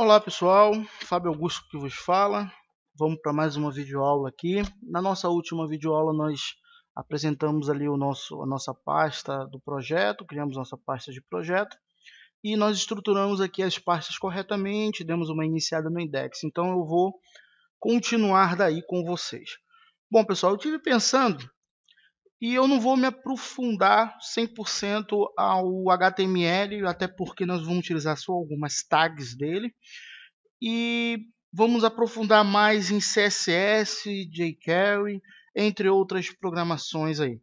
Olá pessoal, Fábio Augusto que vos fala. Vamos para mais uma videoaula aqui. Na nossa última videoaula nós apresentamos ali a nossa pasta do projeto, criamos nossa pasta de projeto e nós estruturamos aqui as pastas corretamente, demos uma iniciada no index. Então eu vou continuar daí com vocês. Bom pessoal, eu estive pensando e eu não vou me aprofundar 100% ao HTML, até porque nós vamos utilizar só algumas tags dele. E vamos aprofundar mais em CSS, jQuery, entre outras programações aí.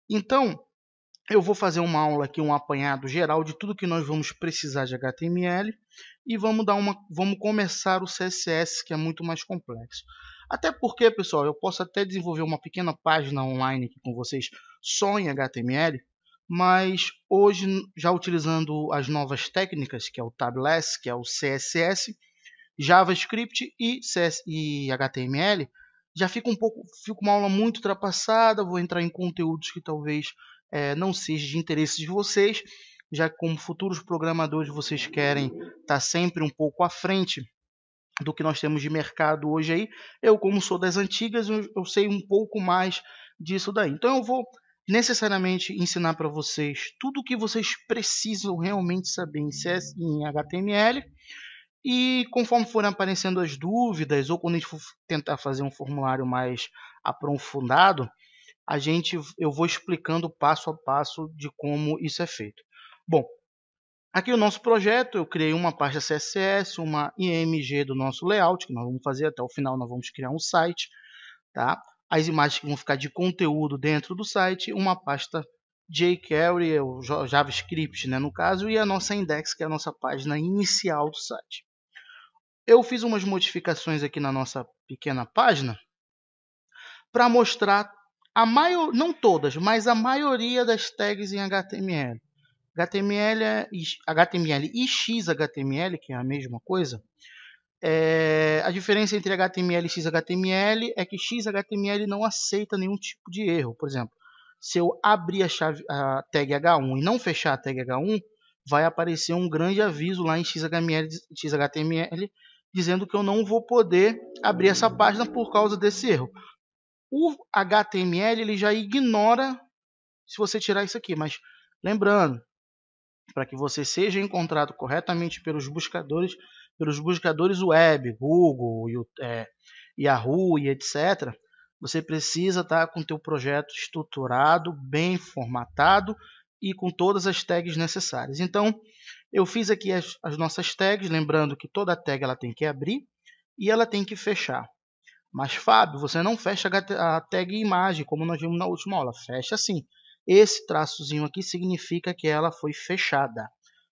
Então, eu vou fazer uma aula aqui, um apanhado geral de tudo que nós vamos precisar de HTML e vamos começar o CSS, que é muito mais complexo. Até porque, pessoal, eu posso até desenvolver uma pequena página online aqui com vocês só em HTML, mas hoje, já utilizando as novas técnicas, que é o Tabless, que é o CSS, JavaScript e HTML, já fica uma aula muito ultrapassada. Vou entrar em conteúdos que talvez não seja de interesse de vocês, já que como futuros programadores vocês querem estar sempre um pouco à frente do que nós temos de mercado hoje aí. Eu, como sou das antigas, eu sei um pouco mais disso daí. Então eu vou necessariamente ensinar para vocês tudo o que vocês precisam realmente saber em HTML. E conforme forem aparecendo as dúvidas, ou quando a gente for tentar fazer um formulário mais aprofundado, eu vou explicando passo a passo de como isso é feito. Bom, aqui o nosso projeto, eu criei uma pasta CSS, uma IMG do nosso layout, que nós vamos fazer até o final, nós vamos criar um site, tá? As imagens que vão ficar de conteúdo dentro do site, uma pasta jQuery, o JavaScript, né, no caso, e a nossa index, que é a nossa página inicial do site. Eu fiz umas modificações aqui na nossa pequena página para mostrar não todas, mas a maioria das tags em HTML. HTML e XHTML, que é a mesma coisa. A diferença entre HTML e XHTML é que XHTML não aceita nenhum tipo de erro. Por exemplo, se eu abrir a tag H1 e não fechar a tag H1, vai aparecer um grande aviso lá em XHTML dizendo que eu não vou poder abrir essa página por causa desse erro. O HTML ele já ignora se você tirar isso aqui, mas lembrando, para que você seja encontrado corretamente pelos buscadores web, Google, Yahoo e etc., você precisa estar com o teu projeto estruturado, bem formatado e com todas as tags necessárias. Então, eu fiz aqui as nossas tags, lembrando que toda tag ela tem que abrir e ela tem que fechar. Mas, Fábio, você não fecha a tag imagem, como nós vimos na última aula. Fecha sim. Esse traçozinho aqui significa que ela foi fechada.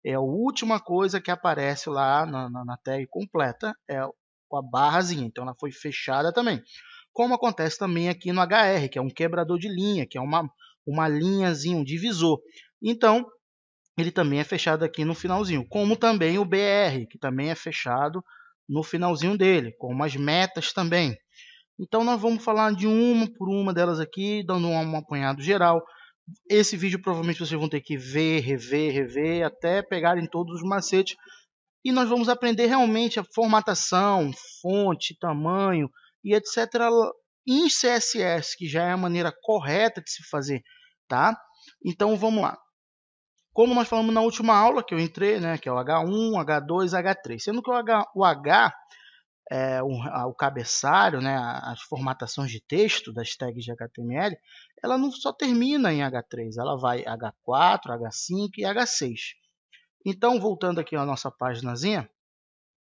É a última coisa que aparece lá na tag completa, é a barrazinha. Então, ela foi fechada também. Como acontece também aqui no HR, que é um quebrador de linha, que é uma linhazinha, um divisor. Então, ele também é fechado aqui no finalzinho, como também o BR, que também é fechado no finalzinho dele, como as metas também. Então nós vamos falar de uma por uma delas aqui, dando um apanhado geral. Esse vídeo provavelmente vocês vão ter que ver, rever, até pegarem todos os macetes. E nós vamos aprender realmente a formatação, fonte, tamanho e etc. em CSS, que já é a maneira correta de se fazer, tá? Então vamos lá. Como nós falamos na última aula que eu entrei, né, que é o H1, H2, H3. Sendo que o H o cabeçalho, né, as formatações de texto das tags de HTML, ela não só termina em H3, ela vai H4, H5 e H6. Então, voltando aqui à nossa paginazinha,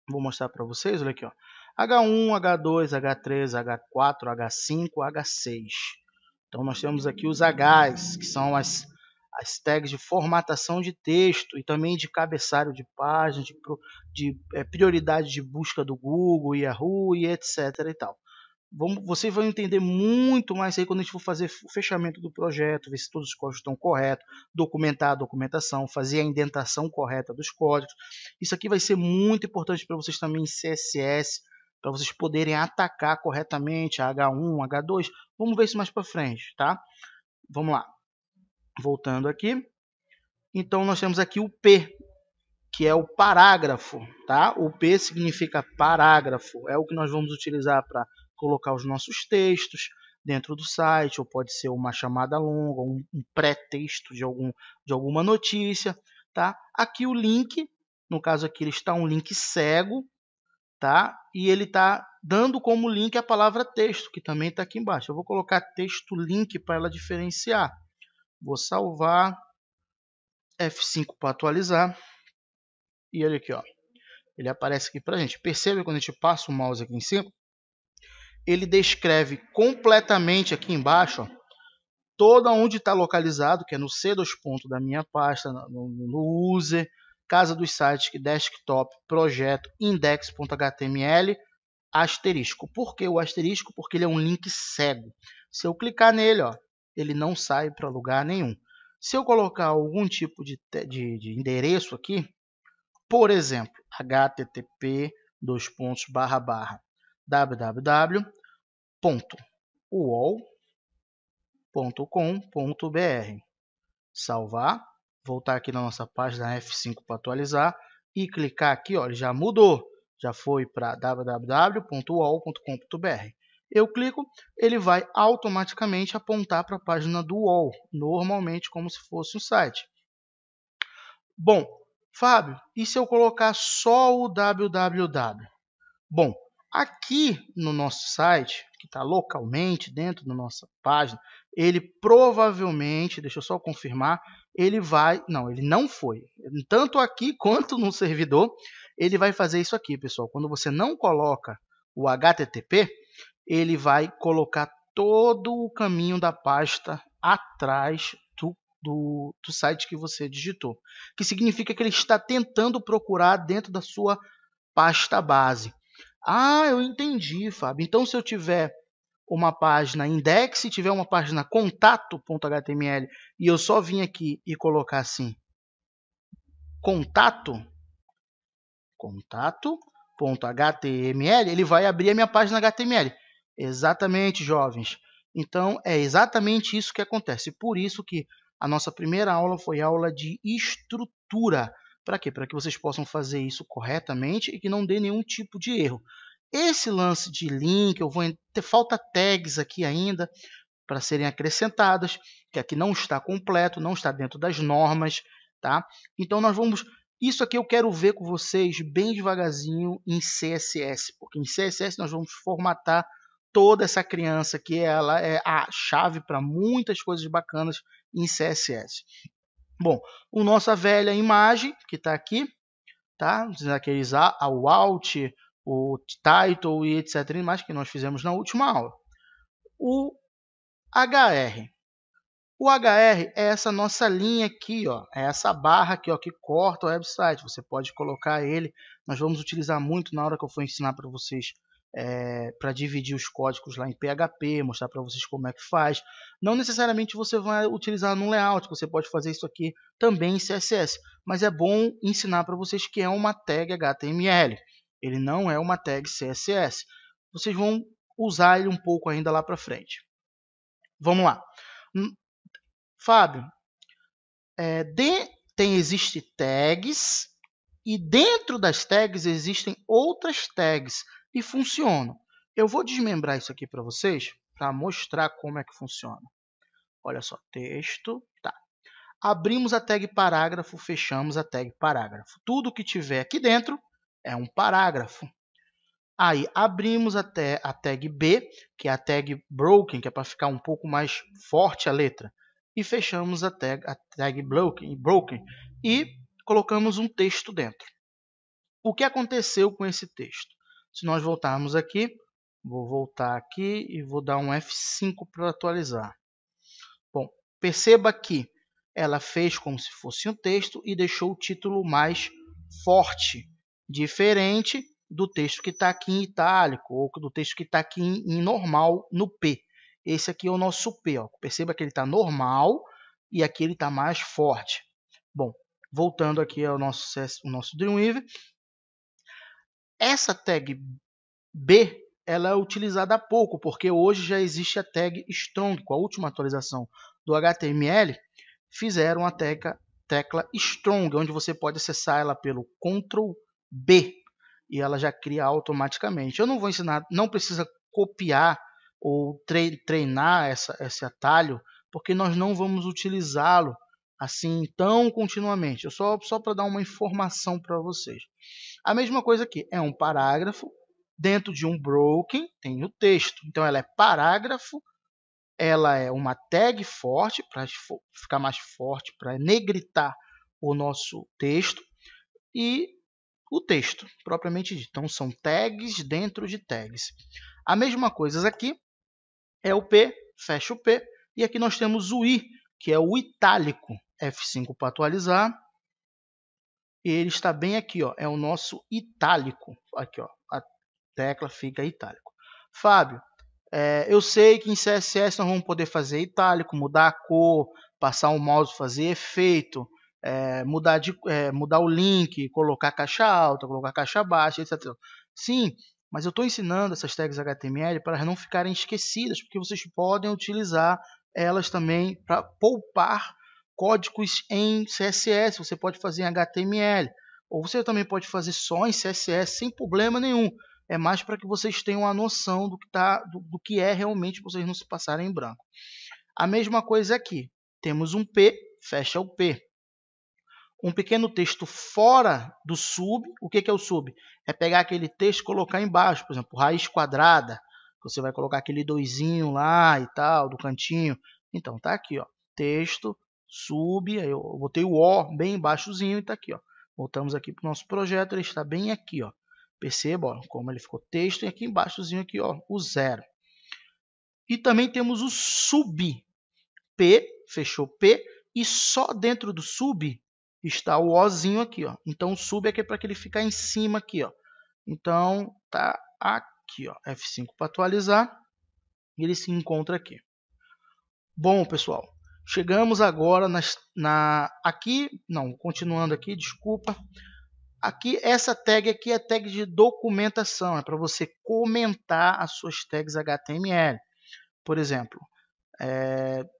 vou mostrar para vocês, olha aqui, ó, H1, H2, H3, H4, H5, H6. Então, nós temos aqui os Hs, que são as tags de formatação de texto e também de cabeçalho de página, de prioridade de busca do Google, Yahoo e etc. e tal. Vocês vão entender muito mais aí quando a gente for fazer o fechamento do projeto, ver se todos os códigos estão corretos, documentar a documentação, fazer a indentação correta dos códigos. Isso aqui vai ser muito importante para vocês também em CSS, para vocês poderem atacar corretamente a H1, H2. Vamos ver isso mais para frente, tá? Vamos lá. Voltando aqui. Então, nós temos aqui o P. que é o parágrafo, tá? O P significa parágrafo, é o que nós vamos utilizar para colocar os nossos textos dentro do site, ou pode ser uma chamada longa, um pré-texto de alguma notícia, tá? Aqui o link, no caso aqui ele está um link cego, tá? E ele está dando como link a palavra texto, que também está aqui embaixo. Eu vou colocar texto link para ela diferenciar. Vou salvar, F5 para atualizar. E olha aqui, ó. Ele aparece aqui para a gente. Percebe quando a gente passa o mouse aqui em cima? Ele descreve completamente aqui embaixo, ó, toda onde está localizado, que é no C2 ponto da minha pasta, no user, casa dos sites, desktop, projeto, index.html, asterisco. Por que o asterisco? Porque ele é um link cego. Se eu clicar nele, ó, ele não sai para lugar nenhum. Se eu colocar algum tipo de endereço aqui, por exemplo, http://www.uol.com.br. Salvar, voltar aqui na nossa página F5 para atualizar e clicar aqui, ó, ele já mudou, já foi para www.uol.com.br. Eu clico, ele vai automaticamente apontar para a página do UOL, normalmente como se fosse um site. Bom, Fábio, e se eu colocar só o www? Bom, aqui no nosso site, que está localmente dentro da nossa página, ele provavelmente, deixa eu só confirmar, ele não foi. Tanto aqui quanto no servidor, ele vai fazer isso aqui, pessoal. Quando você não coloca o HTTP, ele vai colocar todo o caminho da pasta atrás do site que você digitou, que significa que ele está tentando procurar dentro da sua pasta base. Ah, eu entendi, Fábio. Então, se eu tiver uma página index, se tiver uma página contato.html e eu só vim aqui e colocar assim, contato.html, ele vai abrir a minha página HTML. Exatamente, jovens. Então, é exatamente isso que acontece. Por isso que a nossa primeira aula foi aula de estrutura. Para quê? Para que vocês possam fazer isso corretamente e que não dê nenhum tipo de erro. Esse lance de link, falta tags aqui ainda para serem acrescentadas, que aqui não está completo, não está dentro das normas, tá? Então isso aqui eu quero ver com vocês bem devagarzinho em CSS, porque em CSS nós vamos formatar toda essa criança que ela é a chave para muitas coisas bacanas em CSS. Bom, a nossa velha imagem que está aqui, tá? Aqueles o alt, o title e etc. mais que nós fizemos na última aula. O HR. O HR é essa nossa linha aqui, ó, é essa barra aqui, ó, que corta o website. Você pode colocar ele. Nós vamos utilizar muito na hora que eu for ensinar para vocês para dividir os códigos lá em PHP, mostrar para vocês como é que faz. Não necessariamente você vai utilizar no layout, você pode fazer isso aqui também em CSS, mas é bom ensinar para vocês que é uma tag HTML. Ele não é uma tag CSS. Vocês vão usar ele um pouco ainda lá para frente. Vamos lá. Fábio, existem tags e dentro das tags existem outras tags e funcionam. Eu vou desmembrar isso aqui para vocês para mostrar como é que funciona. Olha só, texto, tá. Abrimos a tag parágrafo, fechamos a tag parágrafo. Tudo que tiver aqui dentro é um parágrafo. Aí Abrimos a tag B, que é a tag broken, que é para ficar um pouco mais forte a letra. E fechamos a tag broken e colocamos um texto dentro. O que aconteceu com esse texto? Se nós voltarmos aqui, vou voltar aqui e vou dar um F5 para atualizar. Bom, perceba que ela fez como se fosse um texto e deixou o título mais forte, diferente do texto que está aqui em itálico ou do texto que está aqui em normal no P. Esse aqui é o nosso P. Ó. Perceba que ele está normal e aqui ele está mais forte. Bom, voltando aqui ao nosso Dreamweaver. Essa tag B ela é utilizada há pouco, porque hoje já existe a tag Strong. Com a última atualização do HTML, fizeram a tecla Strong, onde você pode acessar ela pelo Ctrl B e ela já cria automaticamente. Eu não vou ensinar, não precisa copiar ou treinar esse atalho, porque nós não vamos utilizá-lo assim tão continuamente. Eu só para dar uma informação para vocês. A mesma coisa aqui, é um parágrafo, dentro de um broken tem o texto. Então ela é parágrafo, ela é uma tag forte, para ficar mais forte, para negritar o nosso texto, e o texto, propriamente dito. Então são tags dentro de tags. A mesma coisa aqui é o P, fecha o P, e aqui nós temos o I, que é o itálico. F5 para atualizar. E ele está bem aqui, ó, é o nosso itálico. Aqui, ó, a tecla fica itálico. Fábio, eu sei que em CSS nós vamos poder fazer itálico, mudar a cor, passar o mouse, fazer efeito, mudar o link, colocar caixa alta, colocar caixa baixa, etc. Sim, mas eu estou ensinando essas tags HTML para não ficarem esquecidas, porque vocês podem utilizar elas também para poupar códigos em CSS. Você pode fazer em HTML, ou você também pode fazer só em CSS sem problema nenhum. É mais para que vocês tenham a noção do que é realmente, vocês não se passarem em branco. A mesma coisa aqui. Temos um P, fecha o P. Um pequeno texto fora do sub. O que é o sub? É pegar aquele texto e colocar embaixo. Por exemplo, raiz quadrada. Você vai colocar aquele doisinho lá e tal, do cantinho. Então, tá aqui, ó. Texto, sub. Aí eu botei o O bem embaixozinho e tá aqui, ó. Voltamos aqui para o nosso projeto. Ele está bem aqui, ó. Perceba, ó, como ele ficou texto, e aqui embaixozinho aqui, ó, o 0. E também temos o sub, P, fechou P, e só dentro do sub está o Ozinho aqui, ó. Então o sub aqui é para que ele ficar em cima aqui, ó. Então tá aqui, ó, F5 para atualizar, e ele se encontra aqui. Bom, pessoal, chegamos agora continuando aqui, desculpa. Aqui, essa tag aqui é tag de documentação, é para você comentar as suas tags HTML. Por exemplo,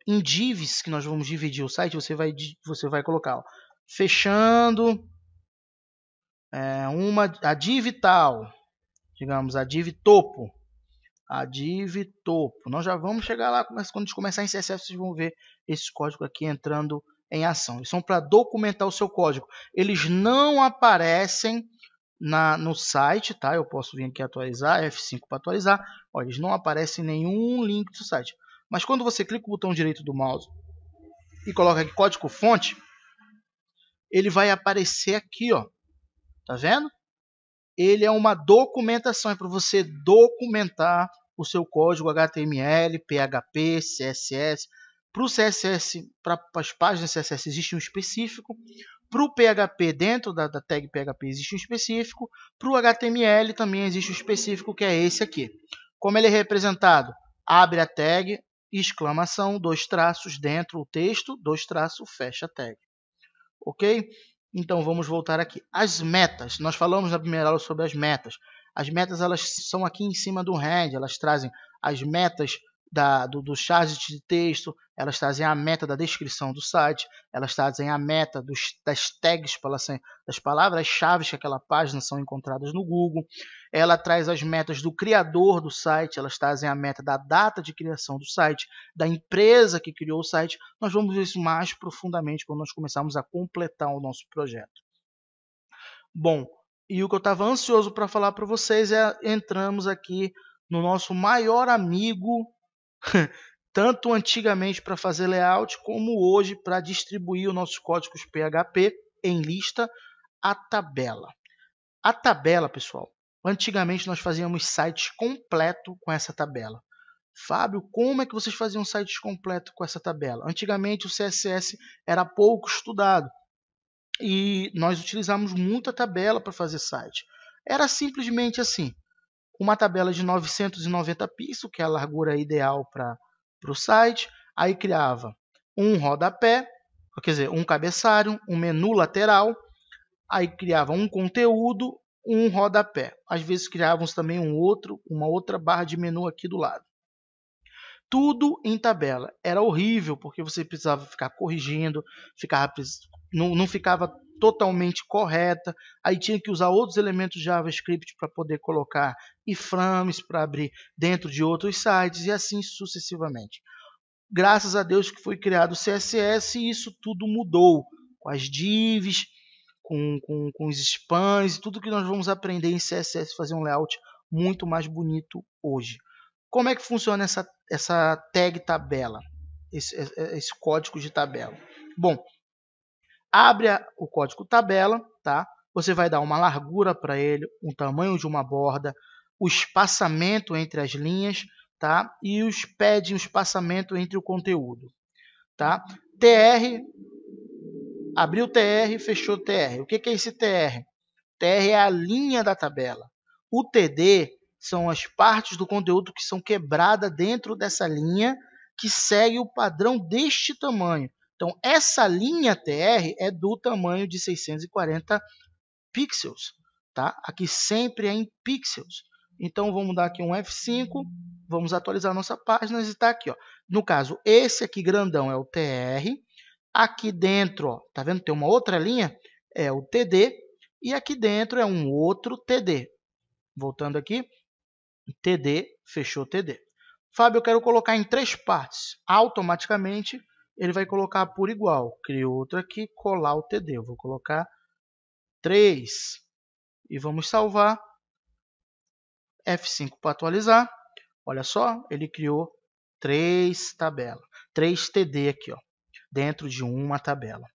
em divs, que nós vamos dividir o site, você vai colocar, ó, fechando a div tal, digamos, a div topo. A div topo. Nós já vamos chegar lá, quando a gente começar em CSS, vocês vão ver esse código aqui entrando em ação. Eles são para documentar o seu código. Eles não aparecem no site, tá? Eu posso vir aqui atualizar, F5 para atualizar. Olha, eles não aparecem nenhum link do site. Mas quando você clica o botão direito do mouse e coloca aqui código fonte, ele vai aparecer aqui, ó. Tá vendo? Ele é uma documentação, é para você documentar o seu código HTML, PHP, CSS. Para o CSS, para as páginas CSS existe um específico. Para o PHP, dentro da tag PHP existe um específico. Para o HTML também existe um específico, que é esse aqui. Como ele é representado? Abre a tag, exclamação, 2 traços, dentro o texto, 2 traços, fecha a tag. Ok? Então vamos voltar aqui. As metas. Nós falamos na primeira aula sobre as metas. As metas, elas são aqui em cima do head. Elas trazem as metas do charge de texto, elas trazem a meta da descrição do site, elas trazem a meta das tags, das palavras-chave que aquela página são encontradas no Google. Ela traz as metas do criador do site, elas trazem a meta da data de criação do site, da empresa que criou o site. Nós vamos ver isso mais profundamente quando nós começarmos a completar o nosso projeto. Bom, e o que eu estava ansioso para falar para vocês entramos aqui no nosso maior amigo, tanto antigamente para fazer layout, como hoje para distribuir os nossos códigos PHP em lista, a tabela. A tabela, pessoal, antigamente nós fazíamos sites completos com essa tabela. Fábio, como é que vocês faziam sites completos com essa tabela? Antigamente o CSS era pouco estudado e nós utilizamos muita tabela para fazer site. Era simplesmente assim, uma tabela de 990 pixels, que é a largura ideal para o site. Aí criava um rodapé, quer dizer, um cabeçalho, um menu lateral. Aí criava um conteúdo, um rodapé. Às vezes criávamos também uma outra barra de menu aqui do lado. Tudo em tabela. Era horrível, porque você precisava ficar corrigindo, ficava não ficava totalmente correta, aí tinha que usar outros elementos JavaScript para poder colocar iframes para abrir dentro de outros sites e assim sucessivamente. Graças a Deus que foi criado o CSS e isso tudo mudou, com as divs, com os spans, tudo que nós vamos aprender em CSS, fazer um layout muito mais bonito hoje. Como é que funciona essa tag tabela, esse código de tabela? Bom, abre o código tabela, tá? Você vai dar uma largura para ele, um tamanho de uma borda, o espaçamento entre as linhas, tá? E os padding, o espaçamento entre o conteúdo, tá? TR, abriu TR, fechou TR. O que é esse TR? TR é a linha da tabela. O TD são as partes do conteúdo que são quebradas dentro dessa linha que segue o padrão deste tamanho. Então, essa linha TR é do tamanho de 640 pixels. Tá? Aqui sempre é em pixels. Então, vamos dar aqui um F5, vamos atualizar nossa página e está aqui. Ó. No caso, esse aqui grandão é o TR. Aqui dentro, ó, tá vendo? Tem uma outra linha, é o TD. E aqui dentro é um outro TD. Voltando aqui, TD, fechou TD. Fábio, eu quero colocar em 3 partes. Automaticamente, ele vai colocar por igual. Crio outro aqui, colar o TD. Eu vou colocar 3. E vamos salvar. F5 para atualizar. Olha só, ele criou 3 tabelas. 3 TD aqui, ó, dentro de uma tabela.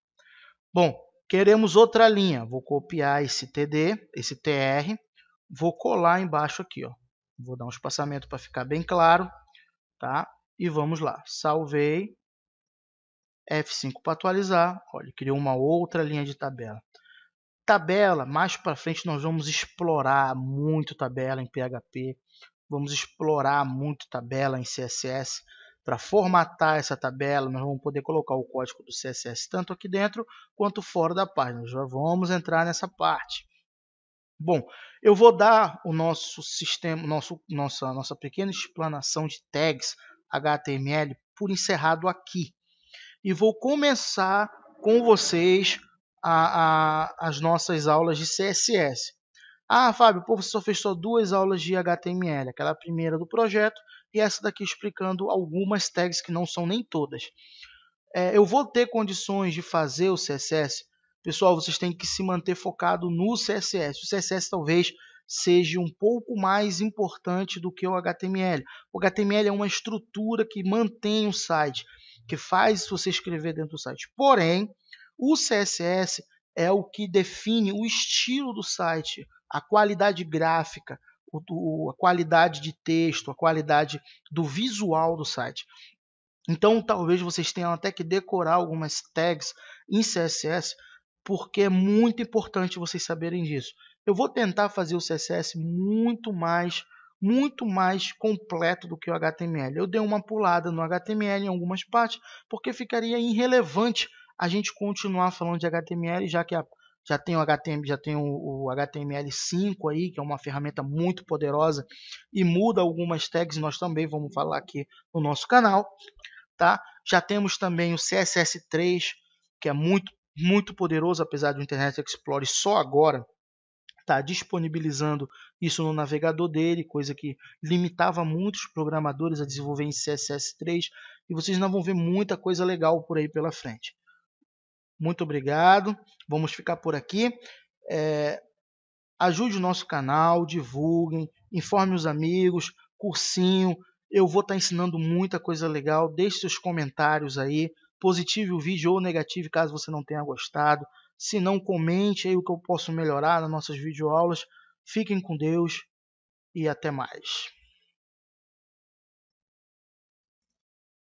Bom, queremos outra linha. Vou copiar esse TD, esse TR. Vou colar embaixo aqui, ó. Vou dar um espaçamento para ficar bem claro, tá? E vamos lá. Salvei. F5 para atualizar. Olha, criou uma outra linha de tabela. Tabela, mais para frente nós vamos explorar muito tabela em PHP. Vamos explorar muito tabela em CSS. Para formatar essa tabela, nós vamos poder colocar o código do CSS tanto aqui dentro quanto fora da página. Já vamos entrar nessa parte. Bom, eu vou dar o nosso sistema, nossa pequena explanação de tags HTML por encerrado aqui. E vou começar com vocês as nossas aulas de CSS. Ah, Fábio, pô, você só fez só 2 aulas de HTML, aquela primeira do projeto e essa daqui explicando algumas tags que não são nem todas. Eu vou ter condições de fazer o CSS? Pessoal, vocês têm que se manter focado no CSS. O CSS talvez seja um pouco mais importante do que o HTML. O HTML é uma estrutura que mantém o site, que faz você escrever dentro do site. Porém, o CSS é o que define o estilo do site, a qualidade gráfica, a qualidade de texto, a qualidade do visual do site. Então, talvez vocês tenham até que decorar algumas tags em CSS, porque é muito importante vocês saberem disso. Eu vou tentar fazer o CSS muito mais completo do que o HTML. Eu dei uma pulada no HTML em algumas partes, porque ficaria irrelevante a gente continuar falando de HTML, já que já tem o HTML5 aí, que é uma ferramenta muito poderosa e muda algumas tags, nós também vamos falar aqui no nosso canal. Tá? Já temos também o CSS3, que é muito poderoso, apesar do Internet Explorer só agora está disponibilizando isso no navegador dele, coisa que limitava muitos programadores a desenvolver em CSS3, e vocês não vão ver muita coisa legal por aí pela frente. Muito obrigado, vamos ficar por aqui. Ajude o nosso canal, divulguem, informe os amigos, cursinho. Eu vou estar ensinando muita coisa legal. Deixe seus comentários aí, positivo o vídeo ou negativo, caso você não tenha gostado. Se não, comente aí o que eu posso melhorar nas nossas videoaulas. Fiquem com Deus e até mais.